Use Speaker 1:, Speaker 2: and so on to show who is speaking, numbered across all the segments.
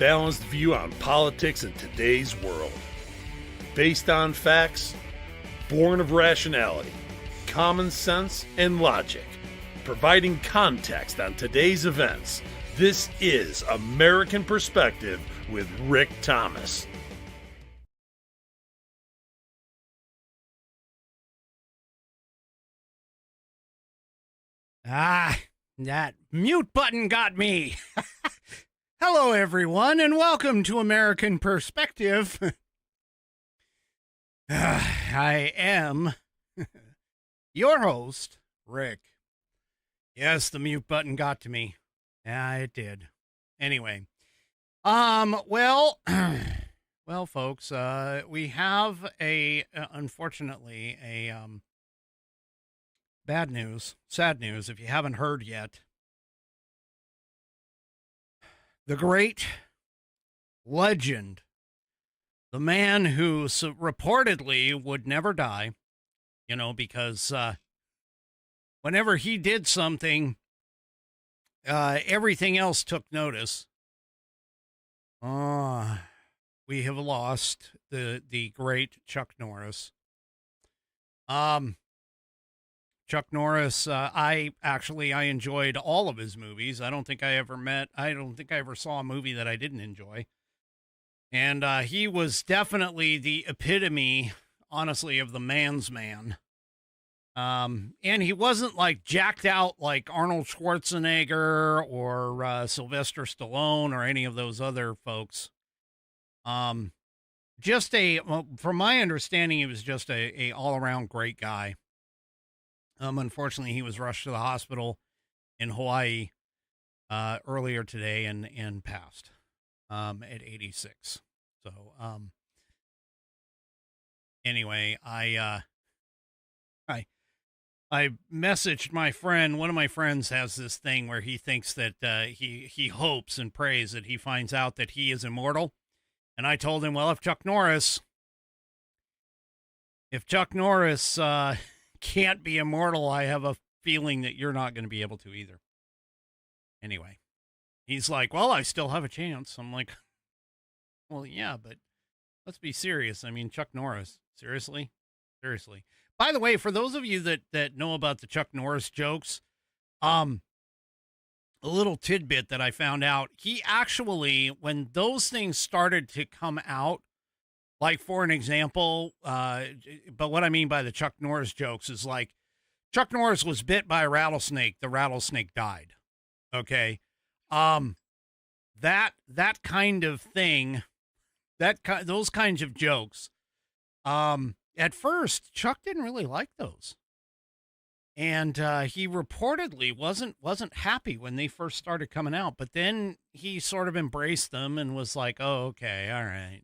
Speaker 1: balanced view on politics in today's world. Based on facts, born of rationality, common sense, and logic, providing context on today's events. This is American Perspective with Rick Thomas.
Speaker 2: That mute button got me. Hello, everyone, and welcome to American Perspective. I am your host, Rick. Yes, the mute button got to me. Yeah, it did. Anyway, well, folks, we have unfortunately, bad news, sad news, if you haven't heard yet. The great legend, the man who reportedly would never die, because whenever he did something, everything else took notice. We have lost the great Chuck Norris. Chuck Norris, I enjoyed all of his movies. I don't think I ever saw a movie that I didn't enjoy. And he was definitely the epitome, honestly, of the man's man. And he wasn't like jacked out like Arnold Schwarzenegger or Sylvester Stallone or any of those other folks. From my understanding, he was just a all-around great guy. Unfortunately, he was rushed to the hospital in Hawaii earlier today and passed at 86. So anyway, I messaged my friend. One of my friends has this thing where he thinks that he hopes and prays that he finds out that he is immortal. And I told him, well, if Chuck Norris can't be immortal, I have a feeling that you're not going to be able to either. Anyway, he's like, well, I still have a chance. I'm like, well, yeah, but let's be serious. I mean, Chuck Norris, seriously. By the way, for those of you that know about the Chuck Norris jokes, a little tidbit that I found out, he actually, when those things started to come out, like, for an example, but what I mean by the Chuck Norris jokes is like Chuck Norris was bit by a rattlesnake. The rattlesnake died. Okay. That kind of thing, those kinds of jokes. At first, Chuck didn't really like those. And he reportedly wasn't happy when they first started coming out, but then he sort of embraced them and was like, oh, okay, all right,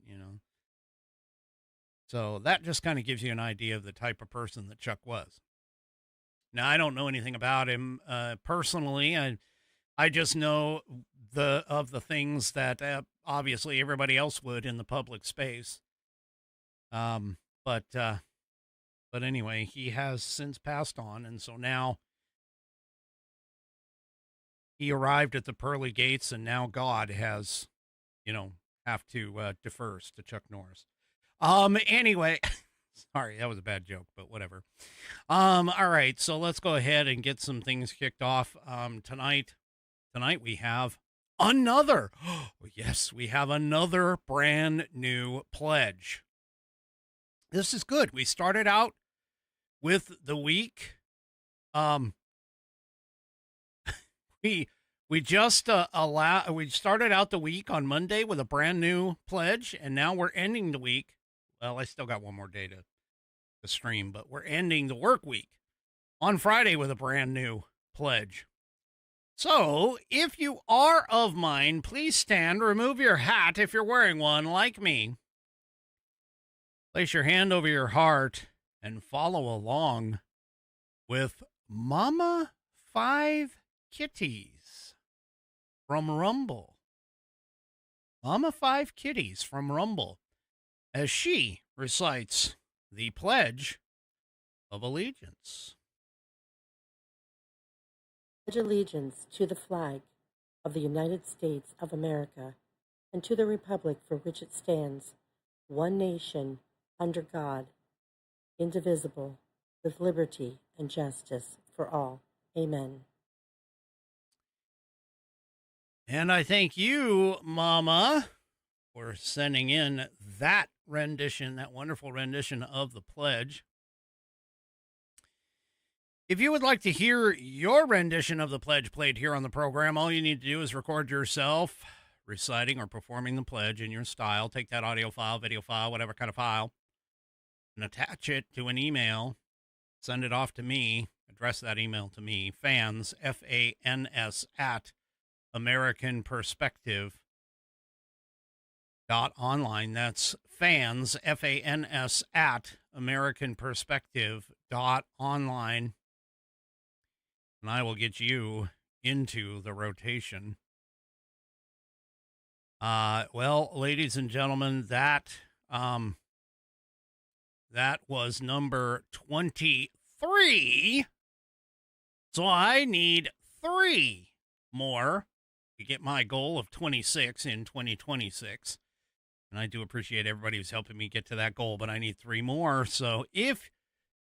Speaker 2: So that just kind of gives you an idea of the type of person that Chuck was. Now, I don't know anything about him personally. I just know the things that obviously everybody else would in the public space. But anyway, he has since passed on, and so now he arrived at the pearly gates, and now God has, have to defer to Chuck Norris. Anyway, sorry, that was a bad joke, but whatever. All right, so let's go ahead and get some things kicked off. Tonight we have another, we have another brand new pledge. This is good. We started out with the week. We just we started out the week on Monday with a brand new pledge, and now we're ending the week. Well, I still got one more day to stream, but we're ending the work week on Friday with a brand new pledge. So, if you are of mine, please stand, remove your hat if you're wearing one like me. Place your hand over your heart and follow along with Mama 5 Kitties from Rumble. Mama 5 Kitties from Rumble, as she recites the Pledge of Allegiance.
Speaker 3: Pledge allegiance to the flag of the United States of America and to the republic for which it stands, one nation, under God, indivisible, with liberty and justice for all. Amen.
Speaker 2: And I thank you, Mama, for sending in that rendition, that wonderful rendition of the pledge. If you would like to hear your rendition of the pledge played here on the program, all you need to do is record yourself reciting or performing the pledge in your style. Take that audio file, video file, whatever kind of file, and attach it to an email. Send it off to me. Address that email to me, fans, F-A-N-S, at AmericanPerspective.online. That's fans, F-A-N-S, at AmericanPerspective.online. And I will get you into the rotation. Well, ladies and gentlemen, that was number 23. So I need 3 more to get my goal of 26 in 2026. And I do appreciate everybody who's helping me get to that goal, but I need 3 more. So if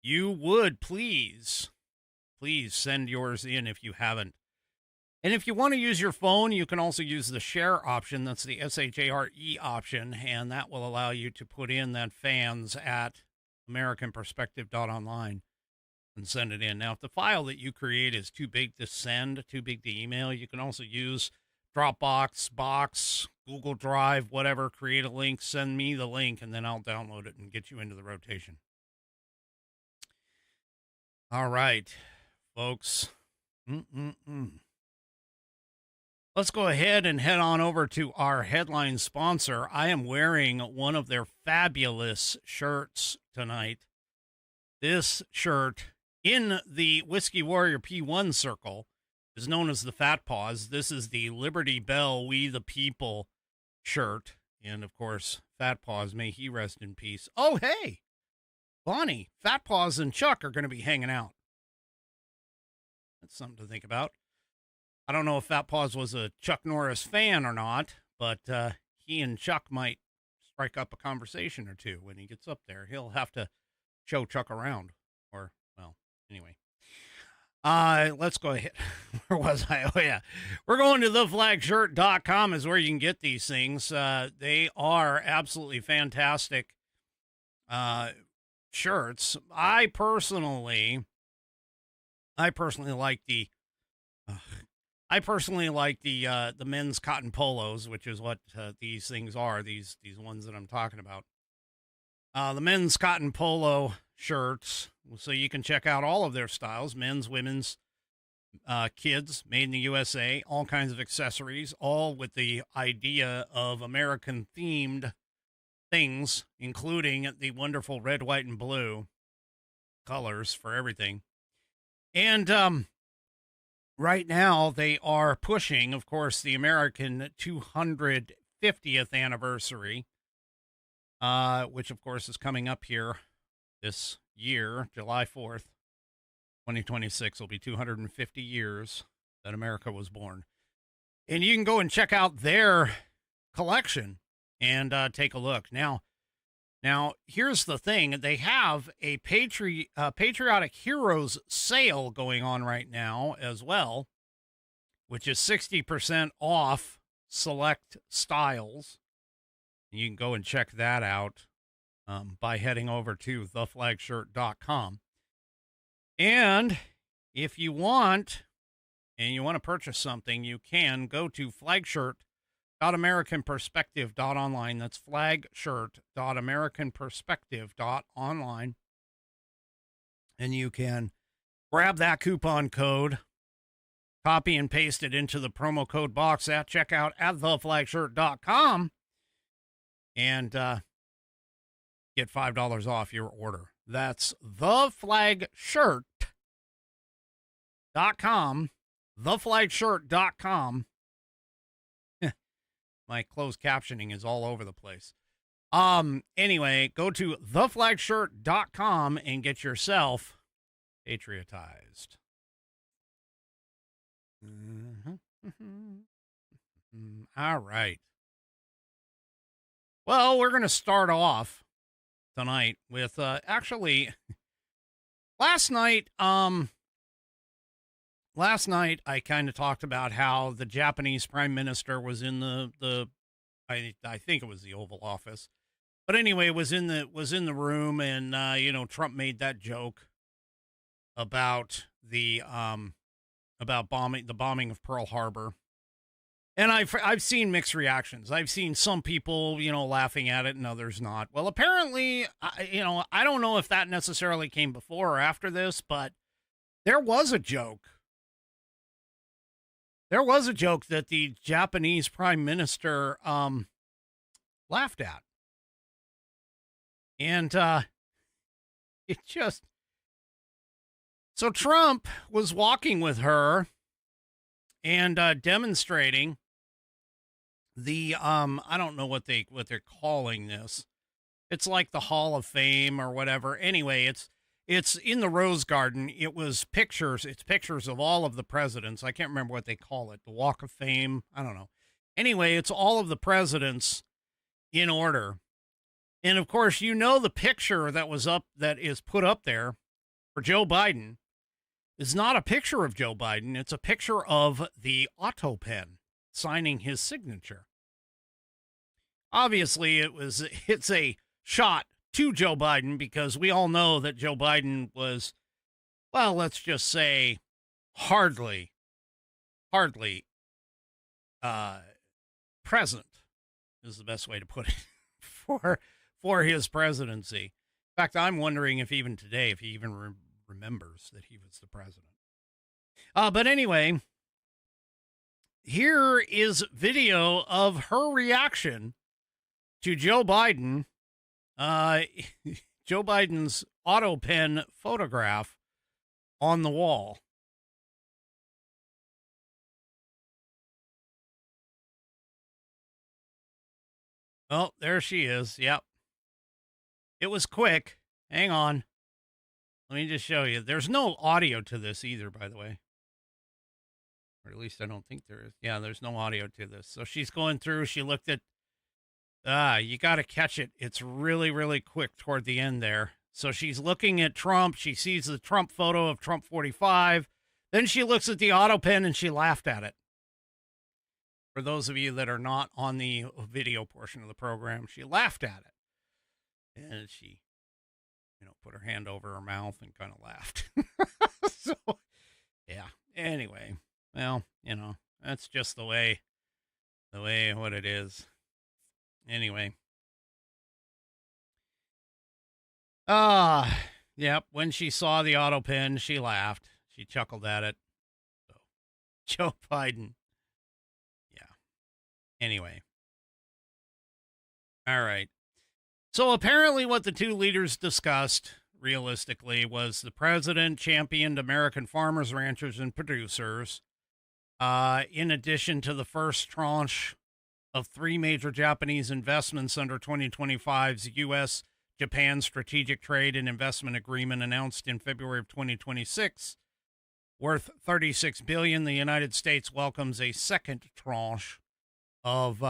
Speaker 2: you would please send yours in if you haven't. And if you want to use your phone, you can also use the share option. That's the SHARE option, and that will allow you to put in that fans at AmericanPerspective.online and send it in. Now, if the file that you create is too big to send, too big to email, you can also use Dropbox, Box, Google Drive, whatever. Create a link, send me the link, and then I'll download it and get you into the rotation. All right, folks. Let's go ahead and head on over to our headline sponsor. I am wearing one of their fabulous shirts tonight. This shirt in the Whiskey Warrior P1 circle is known as the Fat Paws. This is the Liberty Bell We the People shirt. And, of course, Fat Paws, may he rest in peace. Oh, hey, Bonnie, Fat Paws and Chuck are going to be hanging out. That's something to think about. I don't know if Fat Paws was a Chuck Norris fan or not, but he and Chuck might strike up a conversation or two when he gets up there. He'll have to show Chuck around. Or, well, anyway. Let's go ahead. Where was I? Oh, yeah. We're going to theflagshirt.com is where you can get these things. They are absolutely fantastic shirts. I personally like the men's cotton polos, which is what these things are. These ones that I'm talking about. The men's cotton polo shirts. So you can check out all of their styles: men's, women's, kids, made in the USA, all kinds of accessories, all with the idea of American themed things, including the wonderful red, white, and blue colors for everything. And right now they are pushing, of course, the American 250th anniversary, which of course is coming up here this year, July 4th, 2026 will be 250 years that America was born. And you can go and check out their collection and take a look. Now, here's the thing. They have a Patriotic Heroes sale going on right now as well, which is 60% off select styles. You can go and check that out by heading over to theflagshirt.com. And if you want, to purchase something, you can go to flagshirt.americanperspective.online. That's flagshirt.americanperspective.online. And you can grab that coupon code, copy and paste it into the promo code box at checkout at theflagshirt.com, and get $5 off your order. That's theflagshirt.com, theflagshirt.com. My closed captioning is all over the place. Anyway, go to theflagshirt.com and get yourself patriotized. All right. Well, we're going to start off tonight with actually last night. Last night I kind of talked about how the Japanese prime minister was in the I think it was the Oval Office, but anyway, was in the room, and Trump made that joke about the bombing of Pearl Harbor. And I've seen mixed reactions. I've seen some people, laughing at it and others not. Well, apparently, I don't know if that necessarily came before or after this, but there was a joke. There was a joke that the Japanese prime minister laughed at. And it just... So Trump was walking with her and demonstrating the I don't know what they're calling this. It's like the Hall of Fame or whatever. Anyway, it's in the Rose Garden. It was pictures. It's pictures of all of the presidents. I can't remember what they call it. The Walk of Fame. I don't know. Anyway, it's all of the presidents in order. And of course, the picture that is put up there for Joe Biden is not a picture of Joe Biden. It's a picture of the auto pen signing his signature. Obviously, it's a shot to Joe Biden because we all know that Joe Biden was, well, let's just say hardly present is the best way to put it for his presidency. In fact, I'm wondering if even today, if he even remembers that he was the president. But anyway, here is video of her reaction to Joe Biden, Joe Biden's auto pen photograph on the wall. Oh, there she is. Yep. It was quick. Hang on. Let me just show you. There's no audio to this either, by the way. Or at least I don't think there is. Yeah, there's no audio to this. So she's going through. She looked at... you got to catch it. It's really, really quick toward the end there. So she's looking at Trump. She sees the Trump photo of Trump 45. Then she looks at the auto pen and she laughed at it. For those of you that are not on the video portion of the program, she laughed at it. And she, put her hand over her mouth and kind of laughed. So, yeah. Anyway, well, that's just the way what it is. Anyway. Yep. When she saw the auto pen, she laughed. She chuckled at it. So, Joe Biden. Yeah. Anyway. All right. So apparently what the two leaders discussed, realistically, was the president championed American farmers, ranchers, and producers, in addition to the first tranche of 3 major Japanese investments under 2025's U.S.-Japan Strategic Trade and Investment Agreement announced in February of 2026. Worth $36 billion, the United States welcomes a second tranche of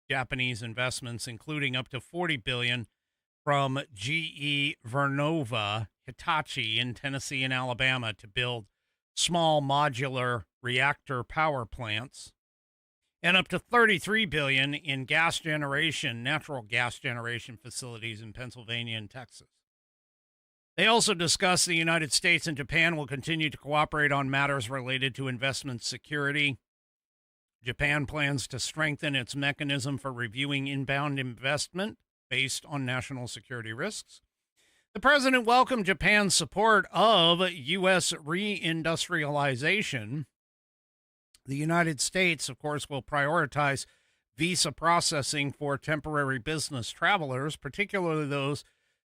Speaker 2: Japanese investments, including up to $40 billion from GE Vernova Hitachi in Tennessee and Alabama to build small modular reactor power plants, and up to $33 billion in natural gas generation facilities in Pennsylvania and Texas. They also discussed the United States and Japan will continue to cooperate on matters related to investment security. Japan plans to strengthen its mechanism for reviewing inbound investment based on national security risks. The president welcomed Japan's support of U.S. reindustrialization. The United States, of course, will prioritize visa processing for temporary business travelers, particularly those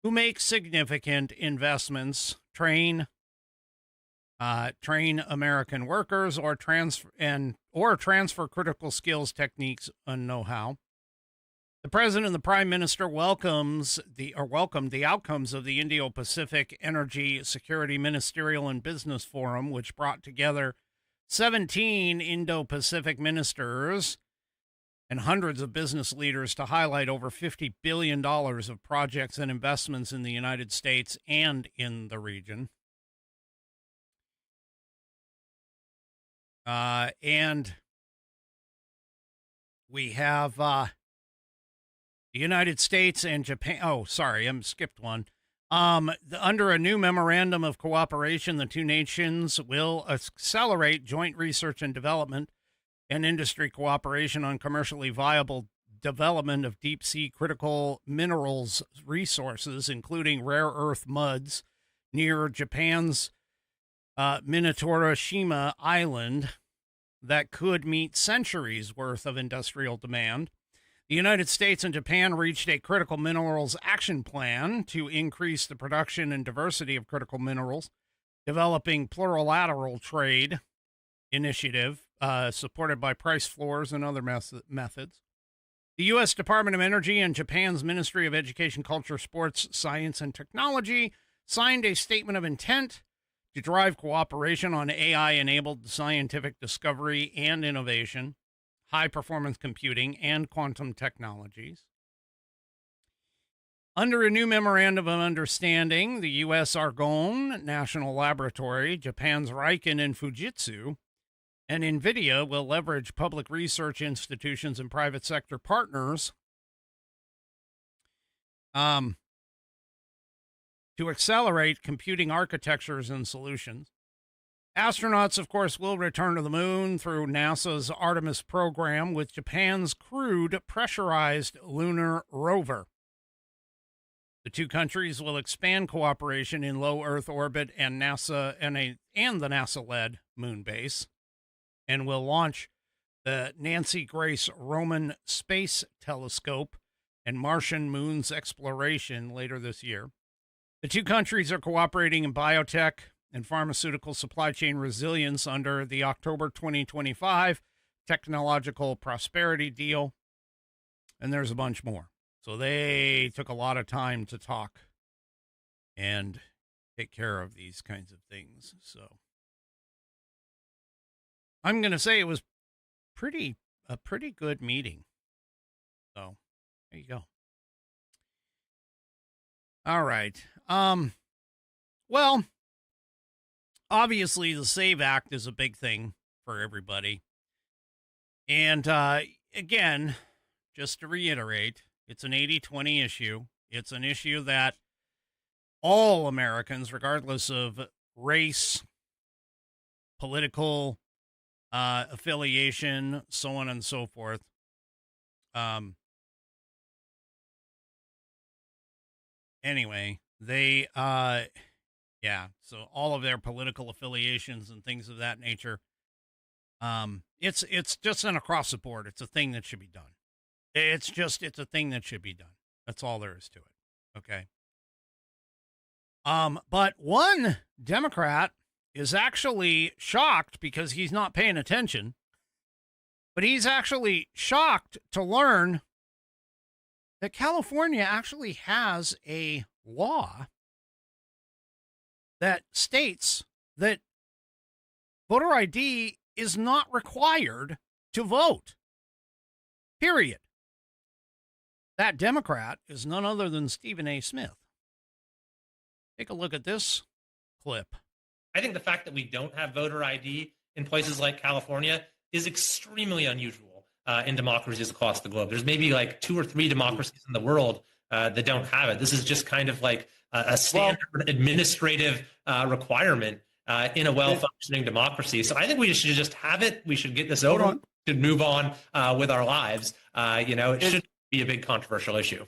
Speaker 2: who make significant investments, train American workers, or transfer critical skills, techniques, and know-how. The president and the prime minister welcomed the outcomes of the Indo-Pacific Energy Security Ministerial and Business Forum, which brought together 17 Indo-Pacific ministers and hundreds of business leaders to highlight over $50 billion of projects and investments in the United States and in the region. And we have the United States and Japan. Oh, sorry, I skipped one. Under a new memorandum of cooperation, the two nations will accelerate joint research and development and industry cooperation on commercially viable development of deep-sea critical minerals resources, including rare earth muds near Japan's Minatorishima Island that could meet centuries' worth of industrial demand. The United States and Japan reached a critical minerals action plan to increase the production and diversity of critical minerals, developing plurilateral trade initiative supported by price floors and other methods. The U.S. Department of Energy and Japan's Ministry of Education, Culture, Sports, Science, and Technology signed a statement of intent to drive cooperation on AI-enabled scientific discovery and innovation, high-performance computing, and quantum technologies. Under a new memorandum of understanding, the U.S. Argonne National Laboratory, Japan's Riken and Fujitsu, and NVIDIA will leverage public research institutions and private sector partners to accelerate computing architectures and solutions. Astronauts, of course, will return to the moon through NASA's Artemis program with Japan's crewed pressurized lunar rover. The two countries will expand cooperation in low Earth orbit and NASA and the NASA-led moon base, and will launch the Nancy Grace Roman Space Telescope and Martian moons exploration later this year. The two countries are cooperating in biotech and pharmaceutical supply chain resilience under the October 2025 Technological Prosperity Deal, and there's a bunch more. So they took a lot of time to talk and take care of these kinds of things. So I'm going to say it was a pretty good meeting. So there you go. All right. Well, obviously the SAVE Act is a big thing for everybody. And again, just to reiterate, it's an 80-20 issue. It's an issue that all Americans, regardless of race, political affiliation, so on and so forth, anyway, they, so all of their political affiliations and things of that nature, it's just an across the board. It's a thing that should be done. It's a thing that should be done. That's all there is to it. Okay. But one Democrat is actually shocked because he's not paying attention, but he's actually shocked to learn that California actually has a law that states that voter ID is not required to vote. Period. That Democrat is none other than Stephen A. Smith. Take a look at this clip.
Speaker 4: I think the fact that we don't have voter ID in places like California is extremely unusual in democracies across the globe. There's maybe like 2 or 3 democracies in the world that don't have it. This is just kind of like a standard administrative requirement in a well-functioning democracy. So I think we should just have it. We should get this over. We should move on with our lives. It shouldn't be a big controversial issue.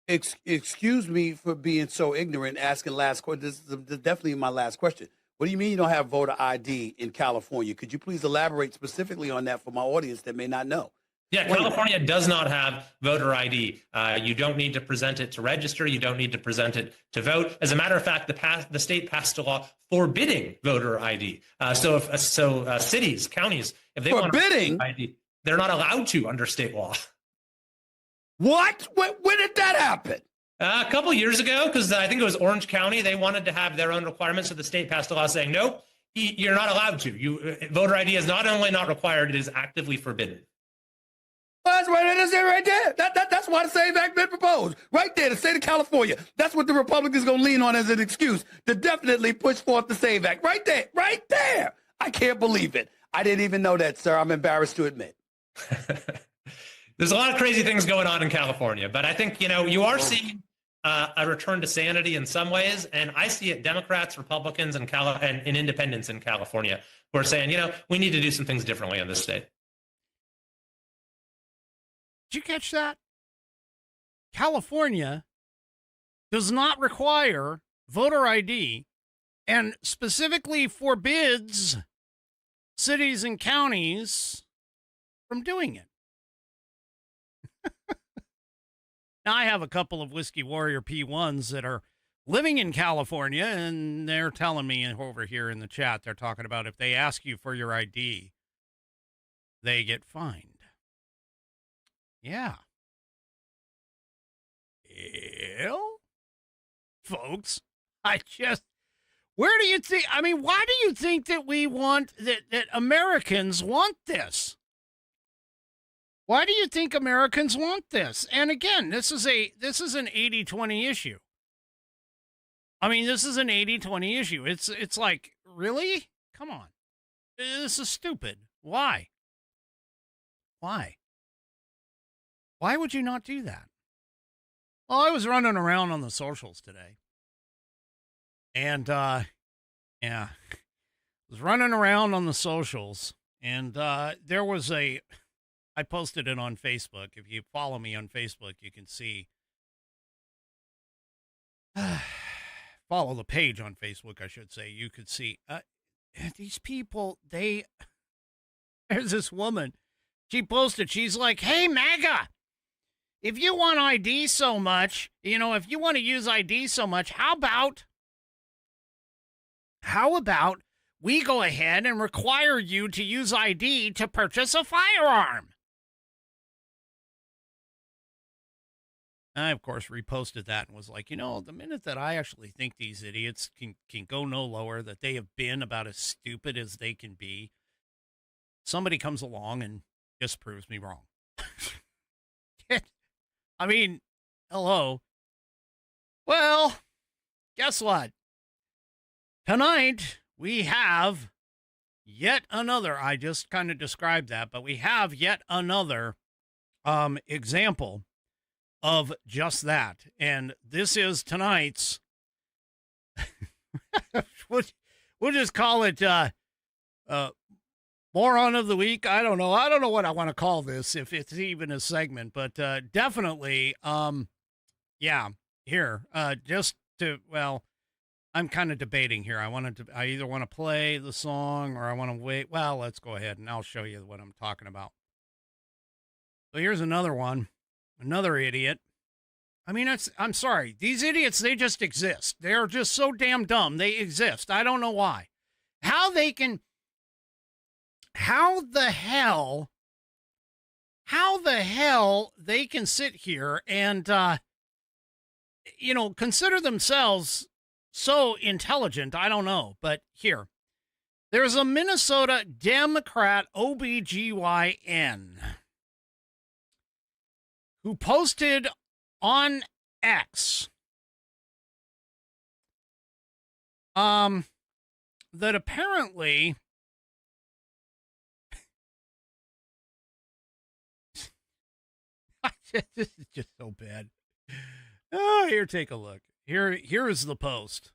Speaker 5: Excuse me for being so ignorant, asking last question. This is definitely my last question. What do you mean you don't have voter ID in California? Could you please elaborate specifically on that for my audience that may not know?
Speaker 4: Yeah, California does not have voter ID. You don't need to present it to register. You don't need to present it to vote. As a matter of fact, the state passed a law forbidding voter ID. So cities, counties, if they want ID, they're not allowed to under state law.
Speaker 5: What? When did that happen?
Speaker 4: A couple years ago, because I think it was Orange County, they wanted to have their own requirements, so the state passed a law saying, nope, you're not allowed to. Voter ID is not only not required, it is actively forbidden.
Speaker 5: Well, that's right. That's it right there. That's why the SAVE Act been proposed. Right there, the state of California. That's what the Republicans going to lean on as an excuse to definitely push forth the SAVE Act. Right there. Right there. I can't believe it. I didn't even know that, sir. I'm embarrassed to admit.
Speaker 4: There's a lot of crazy things going on in California, but I think, you are seeing a return to sanity in some ways. And I see it, Democrats, Republicans, and independents in California who are saying, we need to do some things differently in this state.
Speaker 2: Did you catch that? California does not require voter ID and specifically forbids cities and counties from doing it. Now, I have a couple of Whiskey Warrior P1s that are living in California, and they're telling me over here in the chat, they're talking about if they ask you for your ID, they get fined. Yeah. Well, folks, where do you think, why do you think that we want, that Americans want this? Why do you think Americans want this? And again, this is an 80-20 issue. This is an 80-20 issue. It's like, really? Come on. This is stupid. Why? Why would you not do that? Well, I was running around on the socials today. And, I was running around on the socials, and there was I posted it on Facebook. If you follow me on Facebook, you can see. Follow the page on Facebook, I should say. You could see these people, there's this woman. She posted, she's like, hey, MAGA, if you want ID so much, if you want to use ID so much, how about we go ahead and require you to use ID to purchase a firearm? I, of course, reposted that and was like, the minute that I actually think these idiots can go no lower, that they have been about as stupid as they can be, somebody comes along and disproves me wrong. Hello. Well, guess what? Tonight, we have yet another, I just kind of described that, but we have yet another example of just that. And this is tonight's, we'll just call it moron of the week. I don't know what I want to call this, if it's even a segment, but definitely, here, I'm kind of debating here. I either want to play the song or I want to wait. Well, let's go ahead and I'll show you what I'm talking about. So here's another one. Another idiot. I'm sorry. These idiots, they just exist. They're just so damn dumb. They exist. I don't know why. How the hell they can sit here and, consider themselves so intelligent. I don't know. But here, there's a Minnesota Democrat OBGYN who posted on X that apparently this is just so bad. Oh, here, take a look. Here is the post.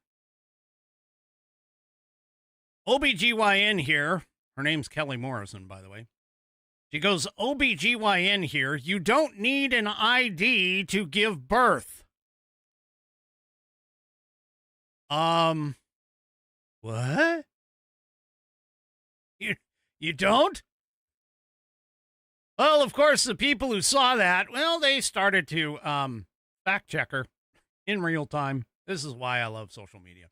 Speaker 2: OBGYN here. Her name's Kelly Morrison, by the way. She goes, OBGYN here, you don't need an ID to give birth. What? You don't? Well, of course, the people who saw that, they started to fact check her in real time. This is why I love social media.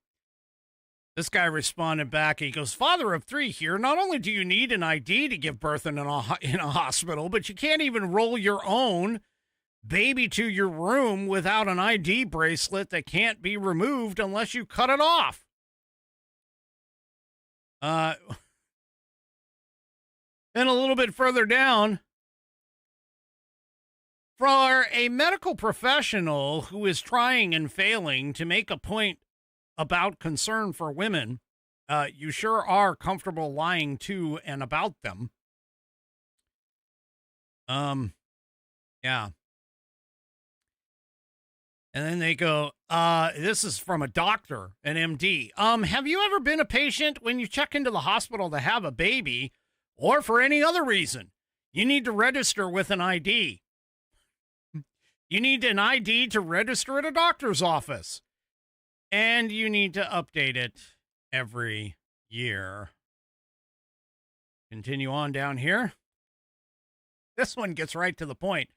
Speaker 2: This guy responded back. He goes, father of three here. Not only do you need an ID to give birth in a hospital, but you can't even roll your own baby to your room without an ID bracelet that can't be removed unless you cut it off. And a little bit further down, For a medical professional who is trying and failing to make a point about concern for women, you sure are comfortable lying to and about them. Yeah. And then they go, this is from a doctor, an MD. Have you ever been a patient when you check into the hospital to have a baby or for any other reason? You need to register with an ID. You need an ID to register at a doctor's office. And you need to update it every year. Continue on down here. This one gets right to the point.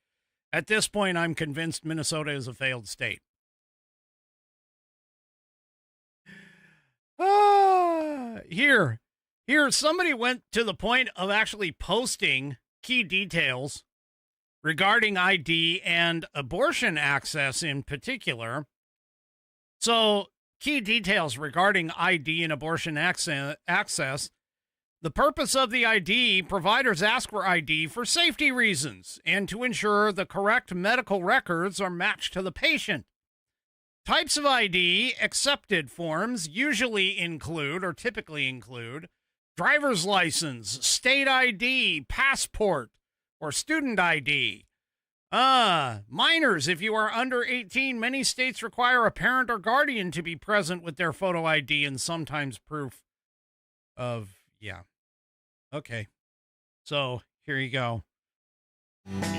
Speaker 2: At this point, I'm convinced Minnesota is a failed state. Here, somebody went to the point of actually posting key details regarding ID and abortion access in particular. So, key details regarding ID and abortion access. The purpose of the ID, providers ask for ID for safety reasons and to ensure the correct medical records are matched to the patient. Types of ID accepted forms usually include, or typically include, driver's license, state ID, passport, or student ID. Minors, if you are under 18, many states require a parent or guardian to be present with their photo ID and sometimes proof of, yeah. Okay. So, here you go.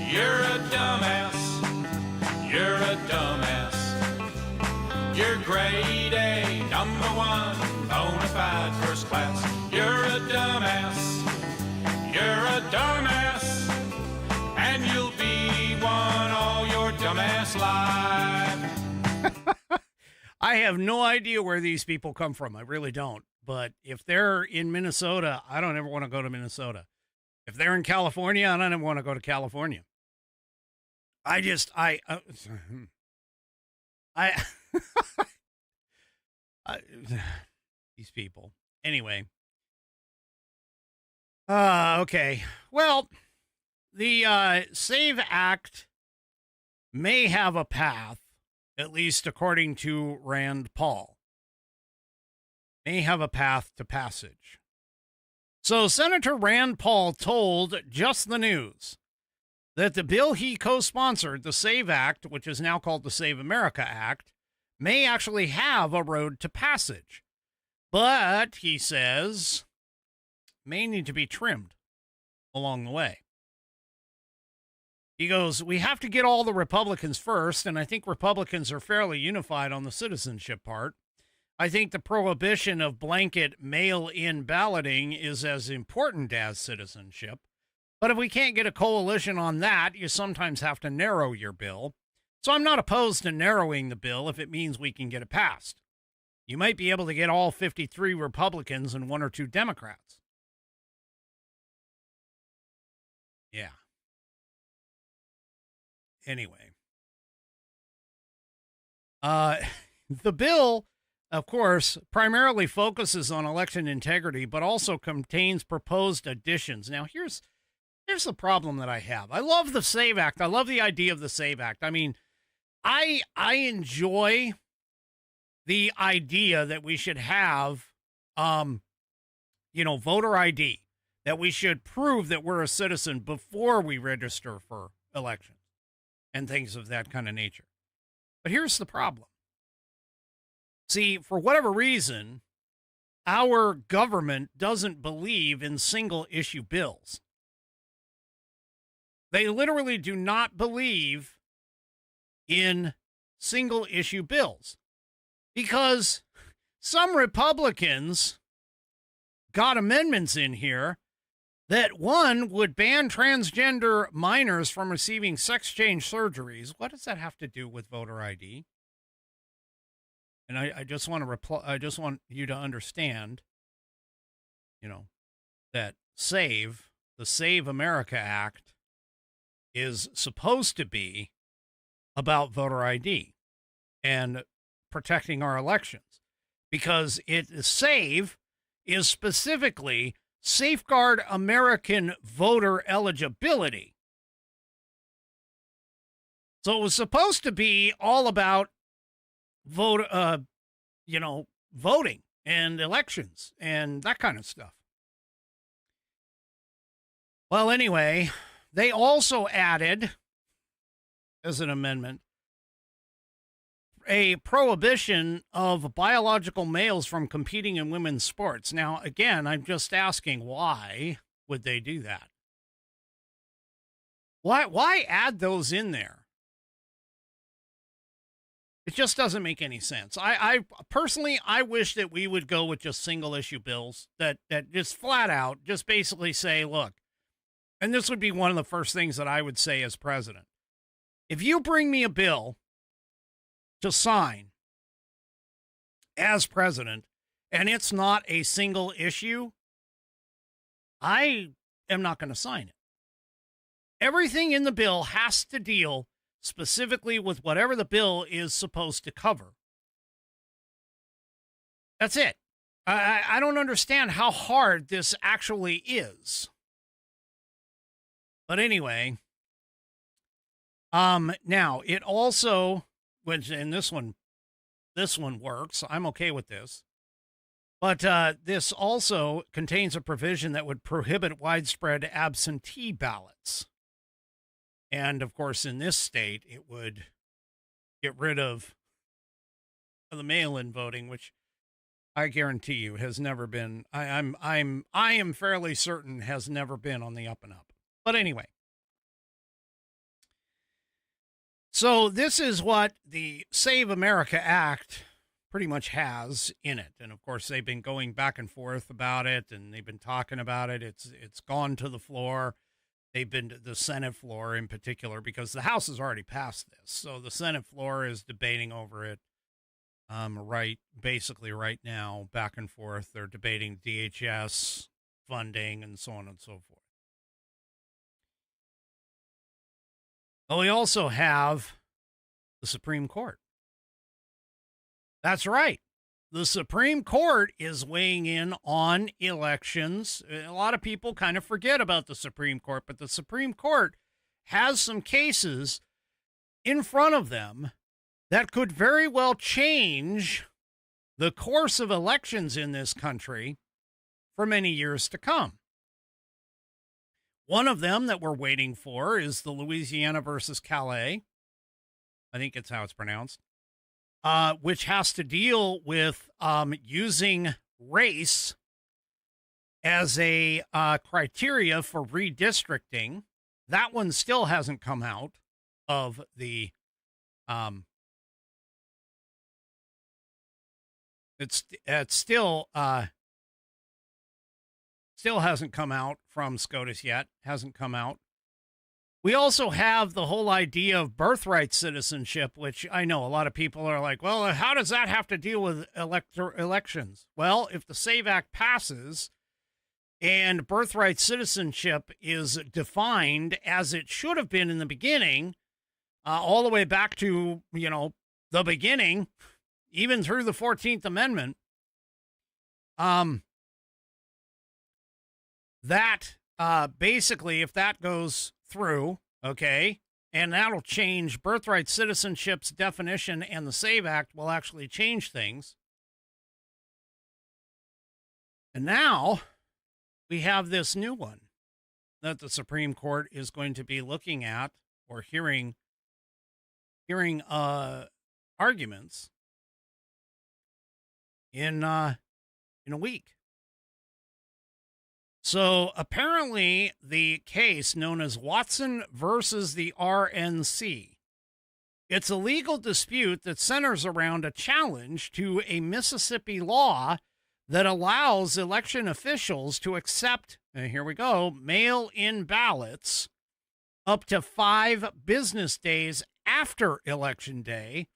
Speaker 6: You're a dumbass. You're a dumbass. You're grade A, #1, bona fide first class. You're a dumbass. You're a dumbass. And you'll be one all your dumbass life.
Speaker 2: I have no idea where these people come from. I really don't. But if they're in Minnesota, I don't ever want to go to Minnesota. If they're in California, I don't ever want to go to California. These people. Anyway. Okay. Well, the SAVE Act may have a path, at least according to Rand Paul. May have a path to passage. So Senator Rand Paul told Just the News that the bill he co-sponsored, the SAVE Act, which is now called the Save America Act, may actually have a road to passage. But, he says, may need to be trimmed along the way. He goes, we have to get all the Republicans first, and I think Republicans are fairly unified on the citizenship part. I think the prohibition of blanket mail-in balloting is as important as citizenship. But if we can't get a coalition on that, you sometimes have to narrow your bill. So I'm not opposed to narrowing the bill if it means we can get it passed. You might be able to get all 53 Republicans and 1 or 2 Democrats. Yeah. Anyway. The bill, of course, primarily focuses on election integrity, but also contains proposed additions. Now, here's the problem that I have. I love the SAVE Act. I love the idea of the SAVE Act. I mean, I enjoy the idea that we should have, voter ID, that we should prove that we're a citizen before we register for elections and things of that kind of nature. But here's the problem. See, for whatever reason, our government doesn't believe in single issue bills. They literally do not believe in single issue bills because some Republicans got amendments in here that, one, would ban transgender minors from receiving sex change surgeries. What does that have to do with voter ID? And I just want to reply. I just want you to understand, that the Save America Act is supposed to be about voter ID and protecting our elections, because SAVE is specifically safeguard American voter eligibility. So it was supposed to be all about voting and elections and that kind of stuff. Well, anyway, they also added, as an amendment, a prohibition of biological males from competing in women's sports. Now, again, I'm just asking, why would they do that? Why add those in there? It just doesn't make any sense. I personally, I wish that we would go with just single issue bills that just flat out just basically say, look, and this would be one of the first things that I would say as president. If you bring me a bill to sign as president and it's not a single issue, I am not going to sign it. Everything in the bill has to deal specifically with whatever the bill is supposed to cover. That's it. I don't understand how hard this actually is. But anyway, now it also, which, and this one works. I'm okay with this. But this also contains a provision that would prohibit widespread absentee ballots. And of course, in this state, it would get rid of the mail-in voting, which I guarantee you has never been. I am fairly certain has never been on the up and up. But anyway, so this is what the Save America Act pretty much has in it. And of course, they've been going back and forth about it, and they've been talking about it. It's gone to the floor. They've been to the Senate floor in particular, because the House has already passed this. So the Senate floor is debating over it basically right now, back and forth. They're debating DHS funding and so on and so forth. Well, we also have the Supreme Court. That's right. The Supreme Court is weighing in on elections. A lot of people kind of forget about the Supreme Court, but the Supreme Court has some cases in front of them that could very well change the course of elections in this country for many years to come. One of them that we're waiting for is the Louisiana versus Calais. I think it's how it's pronounced. Which has to deal with using race as a criteria for redistricting. That one still hasn't come out of the. It's still hasn't come out from SCOTUS yet. Hasn't come out. We also have the whole idea of birthright citizenship, which I know a lot of people are like, well, how does that have to deal with elections? Well, if the SAVE Act passes and birthright citizenship is defined as it should have been in the beginning, all the way back to, the beginning, even through the 14th Amendment, that basically, if that goes through, okay, and that'll change birthright citizenship's definition, and the SAVE Act will actually change things. And now we have this new one that the Supreme Court is going to be looking at or hearing arguments in a week. So apparently the case known as Watson versus the RNC, it's a legal dispute that centers around a challenge to a Mississippi law that allows election officials to accept, and here we go, mail-in ballots up to 5 business days after Election Day,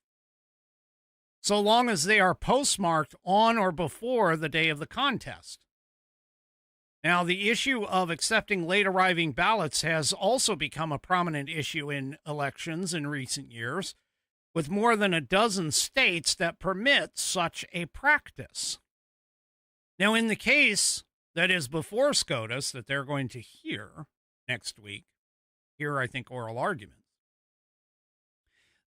Speaker 2: so long as they are postmarked on or before the day of the contest. Now, the issue of accepting late arriving ballots has also become a prominent issue in elections in recent years, with more than a dozen states that permit such a practice. Now, in the case that is before SCOTUS that they're going to hear next week, I think, oral arguments,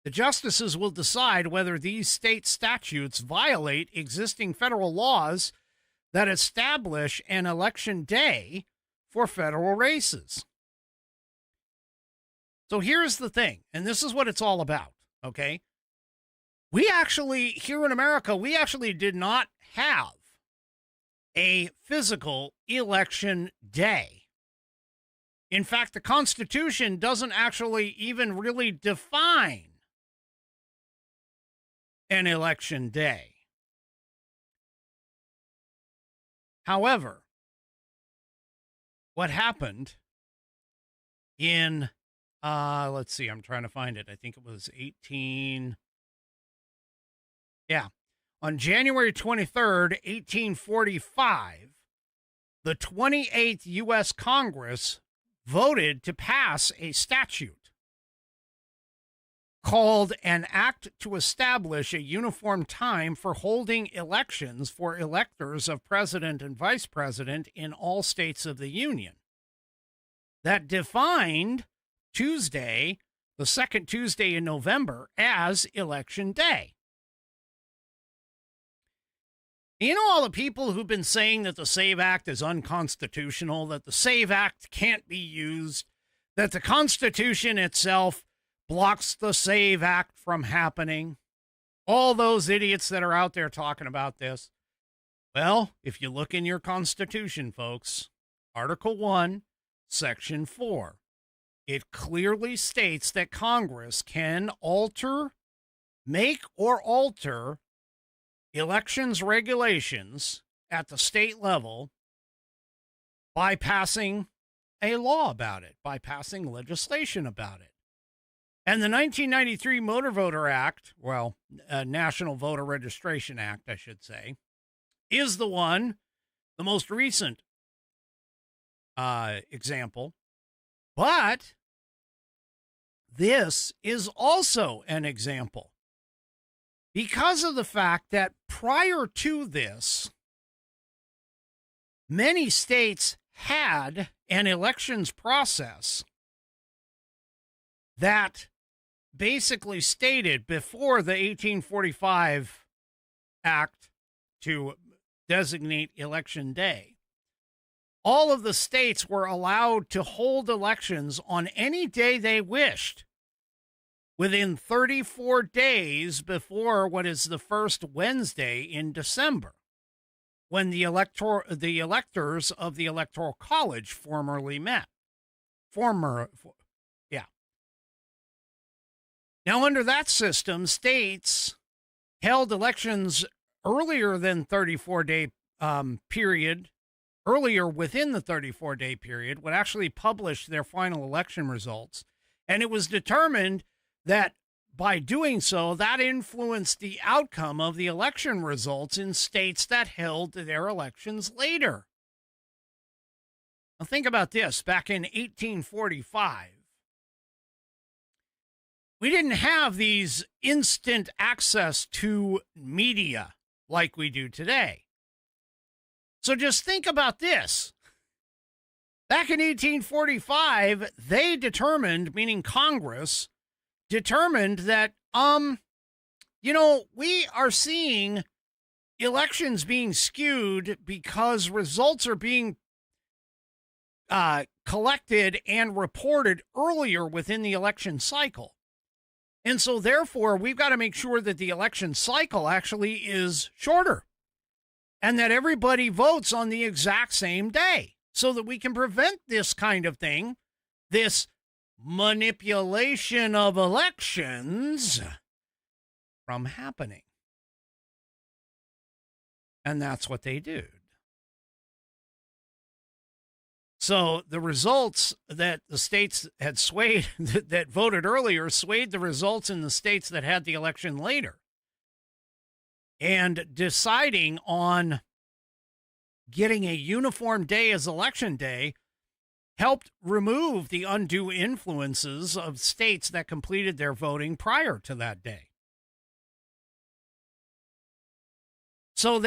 Speaker 2: The justices will decide whether these state statutes violate existing federal laws that establish an election day for federal races. So here's the thing, and this is what it's all about, okay? We actually, here in America, we actually did not have a physical election day. In fact, the Constitution doesn't actually even really define an election day. However, what happened in, let's see, I'm trying to find it. I think it was on January 23rd, 1845, the 28th U.S. Congress voted to pass a statute called an Act to Establish a Uniform Time for Holding Elections for Electors of President and Vice President in all states of the Union, that defined Tuesday, the second Tuesday in November, as Election Day. You know, all the people who've been saying that the SAVE Act is unconstitutional, that the SAVE Act can't be used, that the Constitution itself blocks the SAVE Act from happening, all those idiots that are out there talking about this. Well, if you look in your Constitution, folks, Article 1, Section 4, it clearly states that Congress can make or alter elections regulations at the state level by passing a law about it, by passing legislation about it. And the 1993 Motor Voter Act, National Voter Registration Act, I should say, is the most recent example. But this is also an example because of the fact that prior to this, many states had an elections process that basically stated before the 1845 Act to designate Election Day, all of the states were allowed to hold elections on any day they wished within 34 days before what is the first Wednesday in December, when the electors of the Electoral College formerly met. Now, under that system, states held elections earlier than 34-day period, earlier within the 34-day period, would actually publish their final election results. And it was determined that by doing so, that influenced the outcome of the election results in states that held their elections later. Now, think about this. Back in 1845, we didn't have these instant access to media like we do today. So just think about this. Back in 1845, they determined, meaning Congress, determined that, we are seeing elections being skewed because results are being collected and reported earlier within the election cycle. And so, therefore, we've got to make sure that the election cycle actually is shorter and that everybody votes on the exact same day so that we can prevent this kind of thing, this manipulation of elections, from happening. And that's what they did. So the results that the states had swayed, that voted earlier, swayed the results in the states that had the election later. And deciding on getting a uniform day as Election Day helped remove the undue influences of states that completed their voting prior to that day. So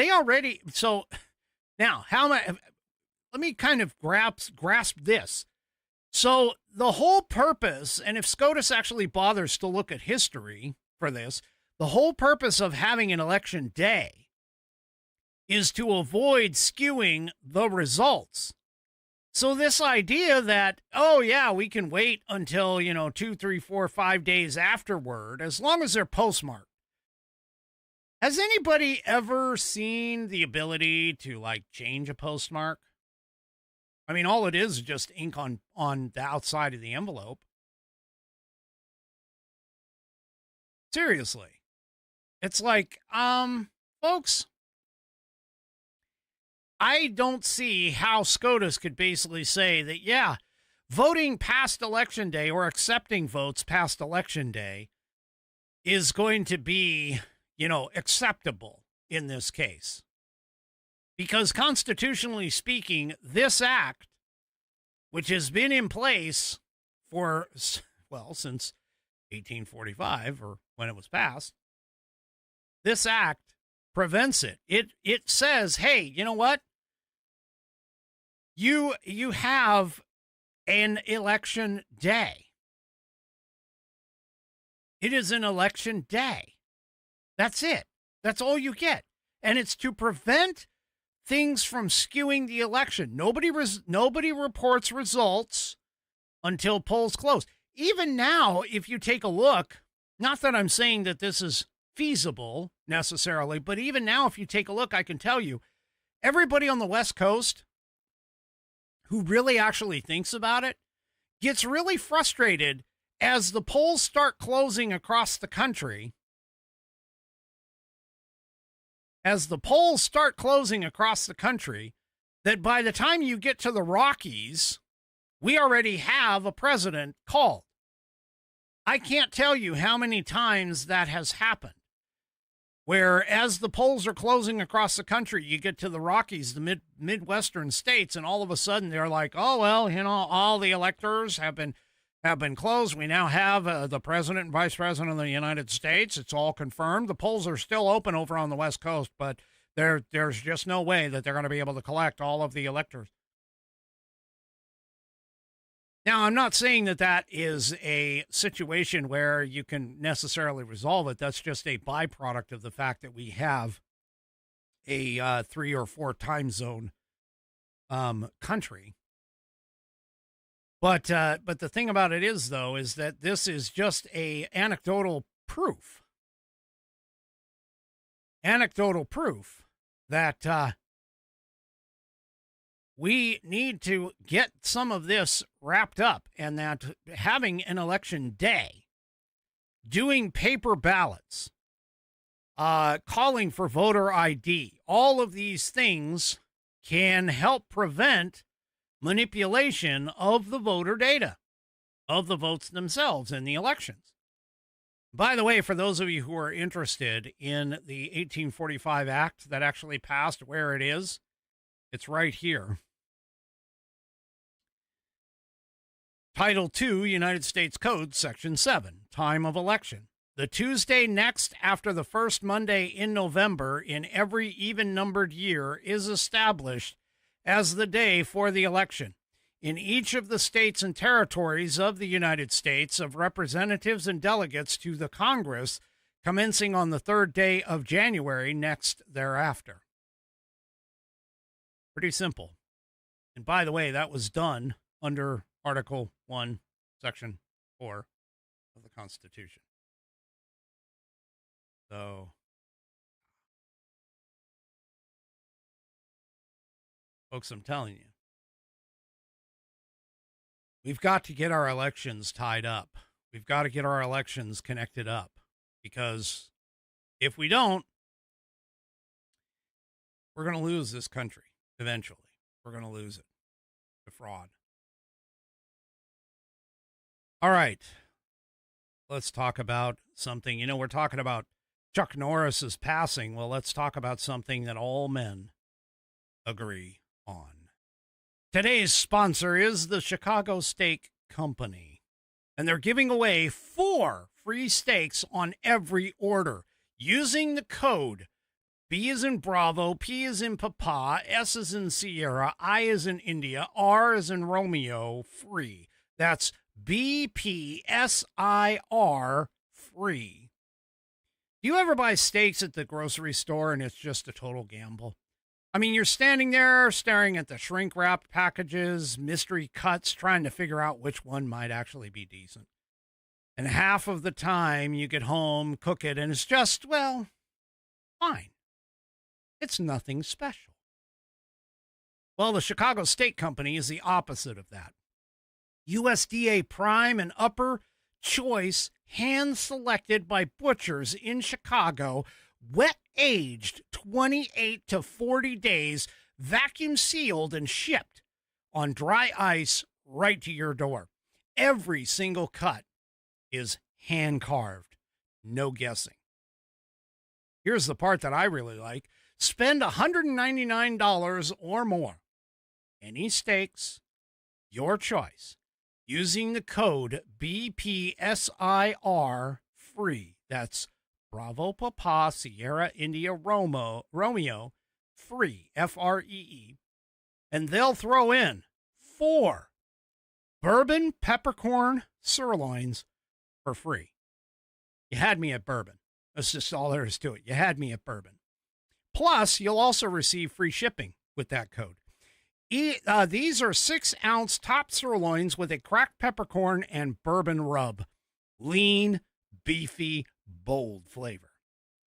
Speaker 2: now, let me kind of grasp this. So the whole purpose, and if SCOTUS actually bothers to look at history for this, the whole purpose of having an election day is to avoid skewing the results. So this idea that, oh yeah, we can wait until, 2, 3, 4, 5 days afterward, as long as they're postmarked. Has anybody ever seen the ability to change a postmark? I mean, all it is just ink on the outside of the envelope. Seriously. It's folks, I don't see how SCOTUS could basically say that, yeah, voting past Election Day or accepting votes past Election Day is going to be, acceptable in this case. Because constitutionally speaking, this act, which has been in place for, since 1845 or when it was passed, this act prevents it. It says, hey, you know what? You have an election day. It is an election day. That's it. That's all you get. And it's to prevent things from skewing the election. Nobody reports results until polls close. Even now, if you take a look, not that I'm saying that this is feasible necessarily, but even now, if you take a look, I can tell you, everybody on the West Coast who really actually thinks about it gets really frustrated as the polls start closing across the country. As the polls start closing across the country, that by the time you get to the Rockies, we already have a president called. I can't tell you how many times that has happened, where as the polls are closing across the country, you get to the Rockies, the Midwestern states, and all of a sudden they're like, oh, well, all the electors have been closed. We now have the president and vice president of the United States. It's all confirmed. The polls are still open over on the West Coast, but there's just no way that they're going to be able to collect all of the electors. Now, I'm not saying that is a situation where you can necessarily resolve it. That's just a byproduct of the fact that we have a 3 or 4 time zone country. But the thing about it is, though, is that this is just a anecdotal proof. Anecdotal proof that we need to get some of this wrapped up, and that having an election day, doing paper ballots, calling for voter ID, all of these things can help prevent manipulation of the voter data, of the votes themselves in the elections. By the way, for those of you who are interested in the 1845 Act that actually passed, where it is, it's right here. Title 2, United States Code, Section 7, Time of Election. The Tuesday next after the first Monday in November in every even-numbered year is established as the day for the election in each of the states and territories of the United States of representatives and delegates to the Congress commencing on the 3rd day of January next thereafter. Pretty simple. And by the way, that was done under Article 1, Section 4 of the Constitution. So, folks, I'm telling you, we've got to get our elections tied up. We've got to get our elections connected up, because if we don't, we're going to lose this country eventually. We're going to lose it to fraud. All right, let's talk about something. We're talking about Chuck Norris's passing. Well, let's talk about something that all men agree on. Today's sponsor is the Chicago Steak Company, and they're giving away 4 free steaks on every order using the code B as in Bravo, P as in Papa, S as in Sierra, I as in India, R as in Romeo, free. That's BPSIR free. Do you ever buy steaks at the grocery store and it's just a total gamble? I mean, you're standing there staring at the shrink wrap packages, mystery cuts, trying to figure out which one might actually be decent. And half of the time you get home, cook it, and it's just, well, fine. It's nothing special. Well, the Chicago Steak Company is the opposite of that. USDA prime and upper choice, hand-selected by butchers in Chicago, wet-aged 28 to 40 days, vacuum-sealed and shipped on dry ice right to your door. Every single cut is hand-carved, no guessing. Here's the part that I really like. Spend $199 or more. Any steaks, your choice, using the code BPSIR free. That's Bravo Papa Sierra India Romeo free, Free. And they'll throw in 4 bourbon peppercorn sirloins for free. You had me at bourbon. That's just all there is to it. You had me at bourbon. Plus, you'll also receive free shipping with that code. These are 6-ounce top sirloins with a cracked peppercorn and bourbon rub. Lean, beefy, bold flavor.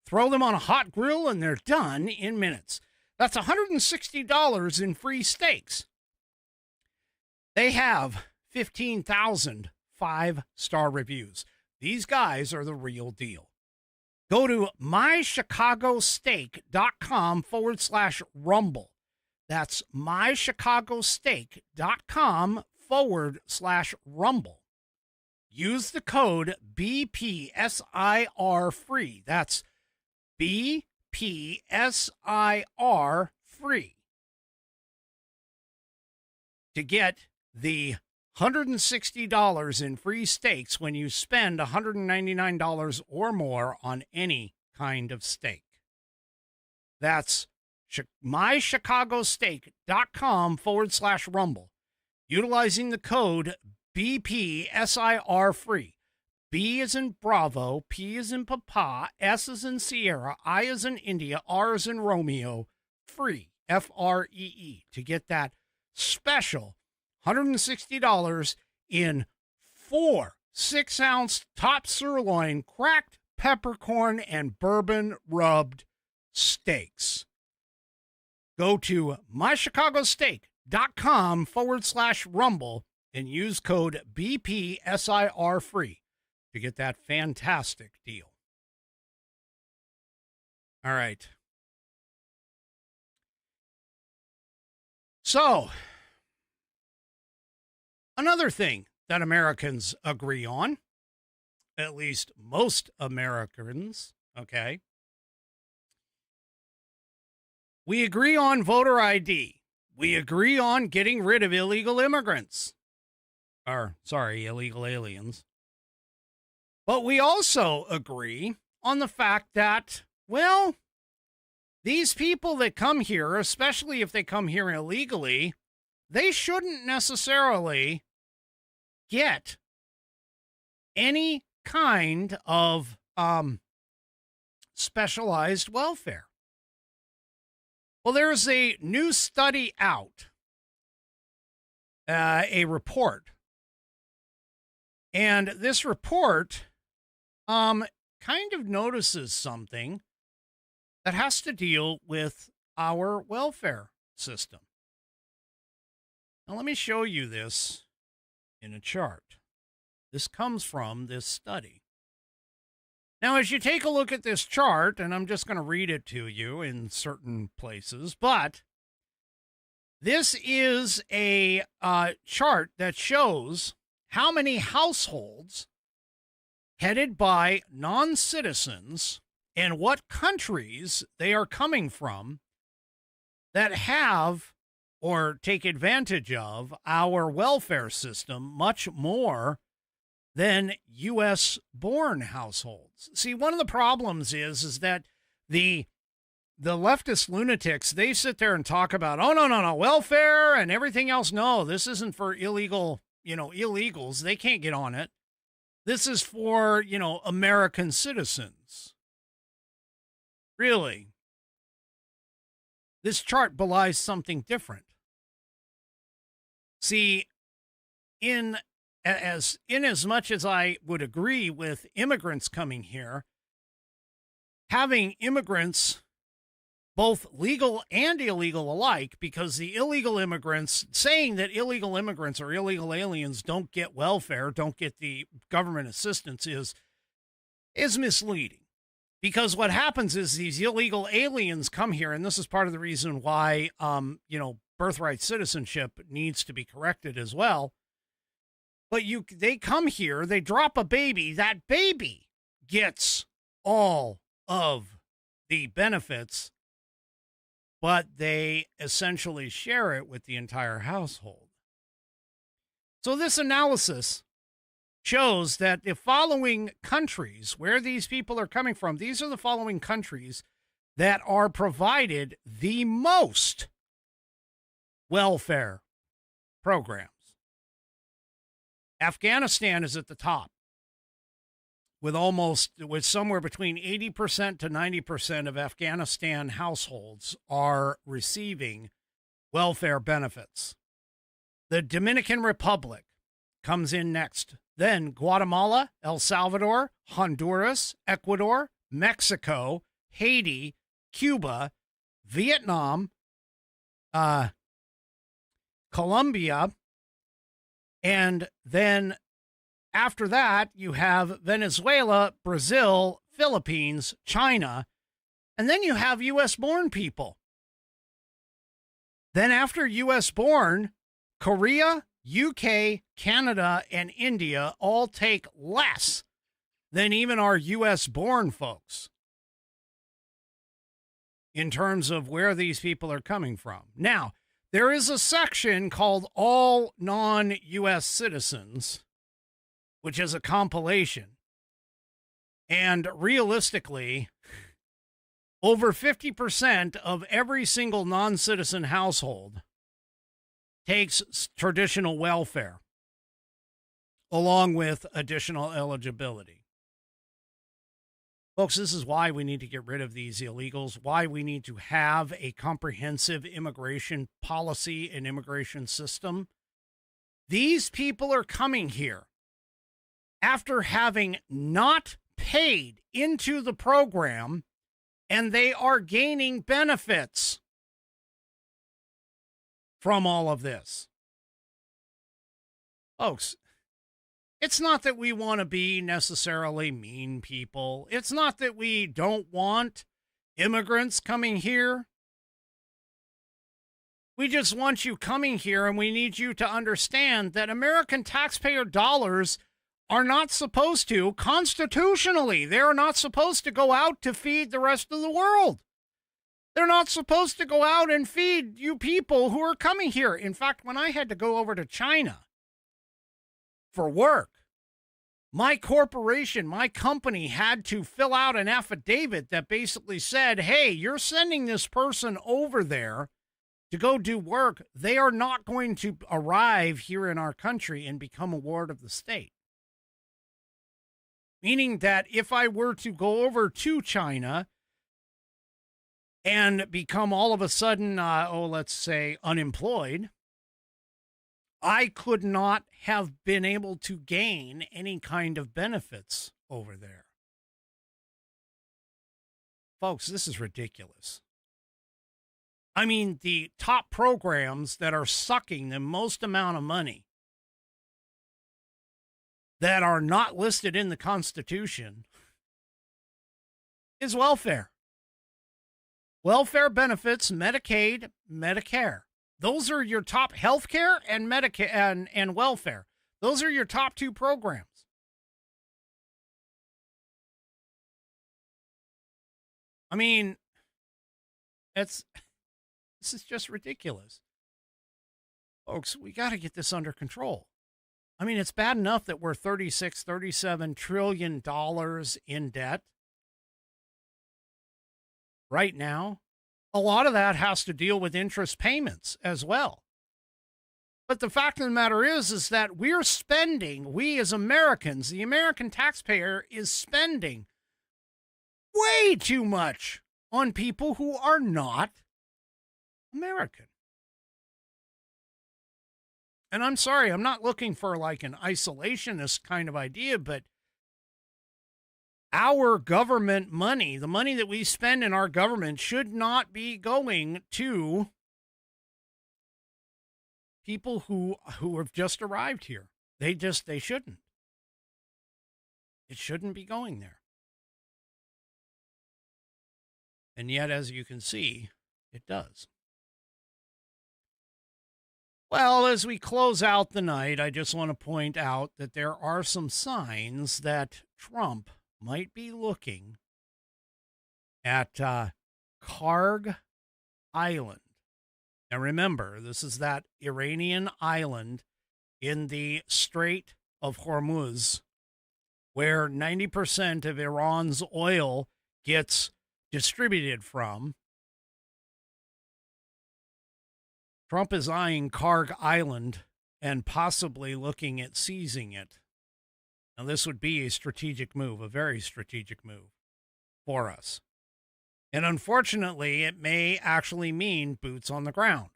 Speaker 2: Throw them on a hot grill and they're done in minutes. That's $160 in free steaks. They have 15,000 5-star reviews. These guys are the real deal. Go to mychicagosteak.com/rumble. That's mychicagosteak.com/rumble. Use the code BPSIR free. That's BPSIR free to get the $160 in free steaks when you spend $199 or more on any kind of steak. That's mychicagosteak.com/rumble. Utilizing the code BPSIR free. B is in Bravo, P is in Papa, S is in Sierra, I is in India, R is in Romeo, free, Free, to get that special $160 in 4 6-ounce top sirloin, cracked peppercorn, and bourbon rubbed steaks. Go to mychicagosteak.com/rumble and use code BPSIR free to get that fantastic deal. All right. So, another thing that Americans agree on, at least most Americans, okay? We agree on voter ID. We agree on getting rid of illegal immigrants. Illegal aliens. But we also agree on the fact that, well, these people that come here, especially if they come here illegally, they shouldn't necessarily get any kind of specialized welfare. Well, there's a new study out, a report. And this report kind of notices something that has to deal with our welfare system. Now, let me show you this in a chart. This comes from this study. Now, as you take a look at this chart, and I'm just going to read it to you in certain places, but this is a chart that shows how many households headed by non-citizens and what countries they are coming from that have or take advantage of our welfare system much more than U.S.-born households. See, one of the problems is that the leftist lunatics, they sit there and talk about, oh, no, welfare and everything else. No, this isn't for illegal illegals. They can't get on it. This is for, American citizens. Really. This chart belies something different. See, in as much as I would agree with immigrants coming here, having immigrants, both legal and illegal alike, because the illegal immigrants, saying that illegal immigrants or illegal aliens don't get welfare, don't get the government assistance is misleading. Because what happens is these illegal aliens come here, and this is part of the reason why, birthright citizenship needs to be corrected as well. But they come here, they drop a baby, that baby gets all of the benefits, but they essentially share it with the entire household. So this analysis shows that the following countries where these people are coming from, these are the following countries that are provided the most welfare programs. Afghanistan is at the top with somewhere between 80% to 90% of Afghanistan households are receiving welfare benefits. The Dominican Republic comes in next. Then Guatemala, El Salvador, Honduras, Ecuador, Mexico, Haiti, Cuba, Vietnam, Colombia, and then after that, you have Venezuela, Brazil, Philippines, China, and then you have U.S.-born people. Then after U.S.-born, Korea, UK, Canada, and India all take less than even our U.S.-born folks in terms of where these people are coming from. Now, there is a section called All Non-U.S. Citizens, which is a compilation. And realistically, over 50% of every single non-citizen household takes traditional welfare along with additional eligibility. Folks, this is why we need to get rid of these illegals, why we need to have a comprehensive immigration policy and immigration system. These people are coming here after having not paid into the program, and they are gaining benefits from all of this. Folks, it's not that we want to be necessarily mean people. It's not that we don't want immigrants coming here. We just want you coming here, and we need you to understand that American taxpayer dollars are not supposed to, constitutionally, they're not supposed to go out to feed the rest of the world. They're not supposed to go out and feed you people who are coming here. In fact, when I had to go over to China for work, my corporation, my company had to fill out an affidavit that basically said, hey, you're sending this person over there to go do work. They are not going to arrive here in our country and become a ward of the state. Meaning that if I were to go over to China and become all of a sudden, let's say, unemployed, I could not have been able to gain any kind of benefits over there. Folks, this is ridiculous. I mean, the top programs that are sucking the most amount of money that are not listed in the Constitution is welfare. Welfare benefits, Medicaid, Medicare. Those are your top healthcare and Medicare and welfare. Those are your top two programs. I mean, this is just ridiculous. Folks, we got to get this under control. I mean, it's bad enough that we're $37 trillion in debt right now. A lot of that has to deal with interest payments as well. But the fact of the matter is that we as Americans, the American taxpayer is spending way too much on people who are not American. And I'm sorry, I'm not looking for like an isolationist kind of idea, but our government money, the money that we spend in our government, should not be going to people who have just arrived here. They shouldn't. It shouldn't be going there. And yet, as you can see, it does. Well, as we close out the night, I just want to point out that there are some signs that Trump might be looking at Karg Island. Now remember, this is that Iranian island in the Strait of Hormuz, where 90% of Iran's oil gets distributed from. Trump is eyeing Karg Island and possibly looking at seizing it. Now, this would be a strategic move, a very strategic move for us. And unfortunately, it may actually mean boots on the ground,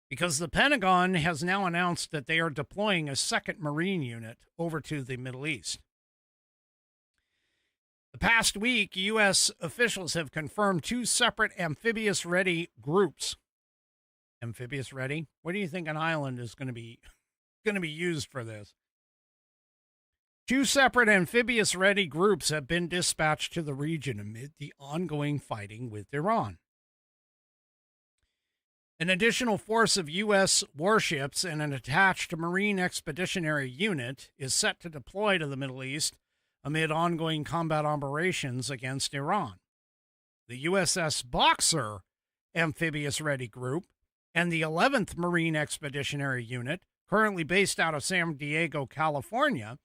Speaker 2: because the Pentagon has now announced that they are deploying a second Marine unit over to the Middle East. The past week, U.S. officials have confirmed 2 separate amphibious-ready groups. Amphibious-ready? What do you think an island is going to be used for this? 2 separate amphibious-ready groups have been dispatched to the region amid the ongoing fighting with Iran. An additional force of U.S. warships and an attached Marine Expeditionary Unit is set to deploy to the Middle East amid ongoing combat operations against Iran. The USS Boxer Amphibious-Ready Group and the 11th Marine Expeditionary Unit, currently based out of San Diego, California,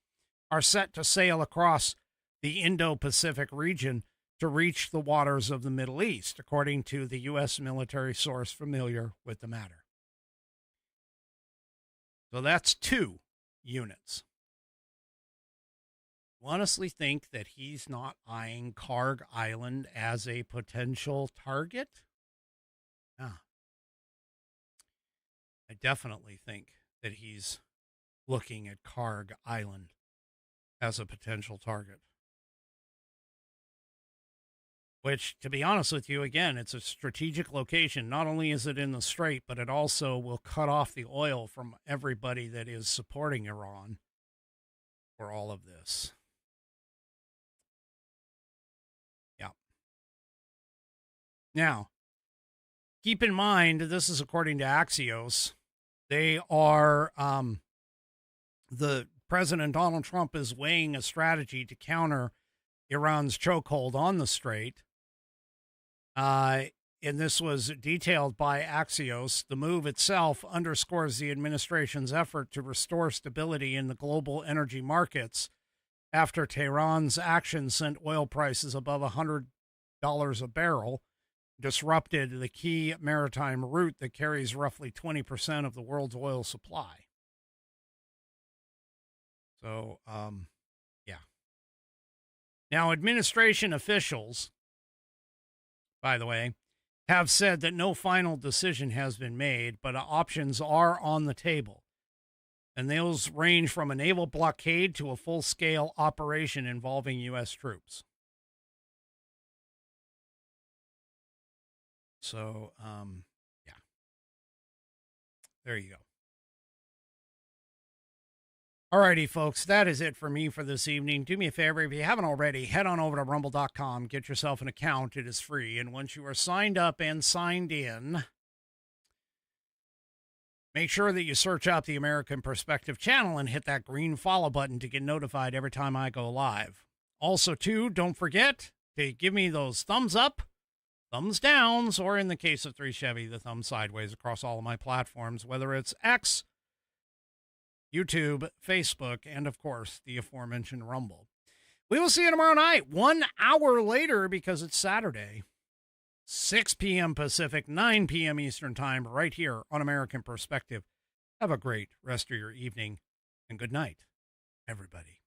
Speaker 2: are set to sail across the Indo-Pacific region to reach the waters of the Middle East, according to the U.S. military source familiar with the matter. So that's 2 units. You honestly think that he's not eyeing Karg Island as a potential target? Ah. I definitely think that he's looking at Karg Island as a potential target. Which, to be honest with you, again, it's a strategic location. Not only is it in the strait, but it also will cut off the oil from everybody that is supporting Iran for all of this. Yeah. Now, keep in mind, this is according to Axios. They are, the President Donald Trump is weighing a strategy to counter Iran's chokehold on the strait. And this was detailed by Axios. The move itself underscores the administration's effort to restore stability in the global energy markets after Tehran's actions sent oil prices above $100 a barrel, disrupted the key maritime route that carries roughly 20% of the world's oil supply. So, yeah. Now, administration officials, by the way, have said that no final decision has been made, but options are on the table. And those range from a naval blockade to a full-scale operation involving U.S. troops. So, yeah. There you go. Alrighty, folks, that is it for me for this evening. Do me a favor, if you haven't already, head on over to rumble.com, get yourself an account. It is free. And once you are signed up and signed in, make sure that you search out the American Perspective channel and hit that green follow button to get notified every time I go live. Also, too, don't forget to give me those thumbs up, thumbs downs, or in the case of 3 Chevy, the thumb sideways across all of my platforms, whether it's X, YouTube, Facebook, and, of course, the aforementioned Rumble. We will see you tomorrow night, 1 hour later, because it's Saturday, 6 p.m. Pacific, 9 p.m. Eastern Time, right here on American Perspective. Have a great rest of your evening, and good night, everybody.